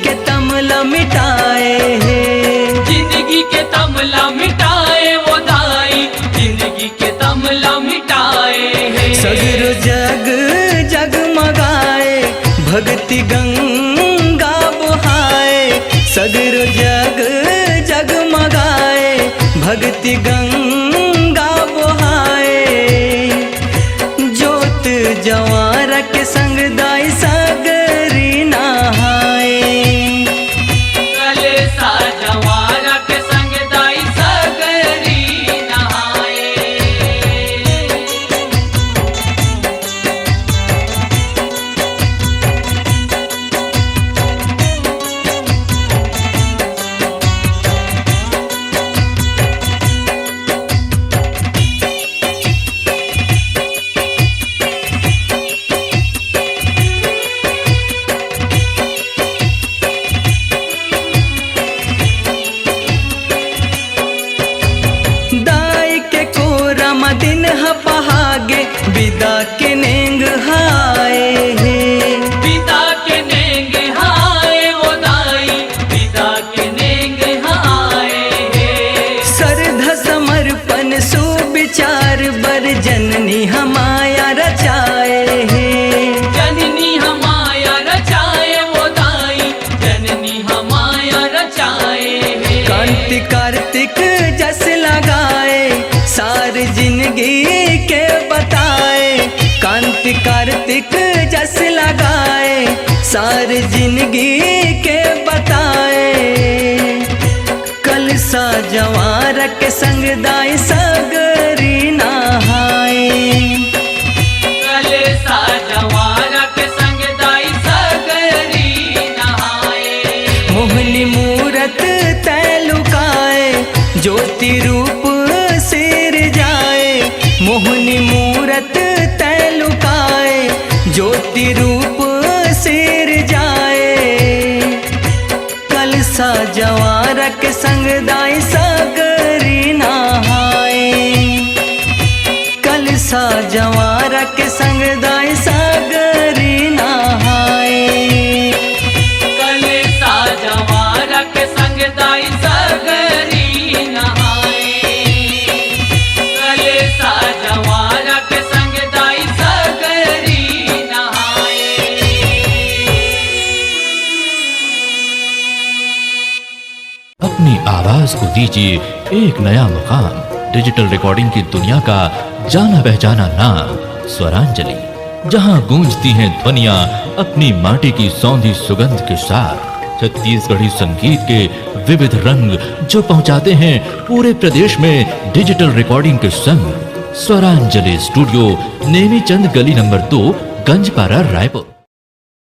के तमला मिटाए है, जिंदगी के तमला मिटाए वो दाई, जिंदगी के तमला मिटाए है। सगरो जग जगमगाए भक्ति गंगा बहाए, सगरो जग जगमगाए भक्ति गंगा बहाए। जोत जवार के संग दाई सगरी नहाए, कलेसा जवारा के संग दाई सगरी नहाए। दाई के कोरम दिन हपहागे विदा के नेंग हाय है, पिता के नेंग हाय वो दाई, पिता के नेंग हाय है। श्रद्धा समर्पण सुविचार बर जननी हमाया रचाए है, जननी हमाया रचाए वो दाई, जननी हमाया रचाए है। कांति कार्तिक जस लगाए सारी जिंदगी के बताए, कांति कार्तिक जस लगाए सारी जिंदगी के बताए। कलसा जवार के संग दाई सगरी नहाए, कलेसा जवारा के संग दाई सगरी नहाए। मोहनी मूरत तैलुकाए ज्योति रूप सिर जाए, मोहनी मूरत तैलुकाए ज्योति रूप सिर जाए। कलसा जवार के संग दाई सगरी नहाए, कलसा जवार के संग दाई सगरी नहाए। कलेसा जवारा के संग दाई सगरी नहाए, कलेसा जवारा के संग दाई सगरी नहाए। अपनी आवाज को दीजिए एक नया मुकाम। डिजिटल रिकॉर्डिंग की दुनिया का जाना पहचाना नाम स्वरांजलि, जहां गूंजती हैं ध्वनियां अपनी माटी की सौंधी सुगंध के साथ। छत्तीसगढ़ी संगीत के विविध रंग जो पहुंचाते हैं पूरे प्रदेश में डिजिटल रिकॉर्डिंग के संग। स्वरांजलि स्टूडियो, नेमी चंद गली नंबर 2, गंजपारा, रायपुर।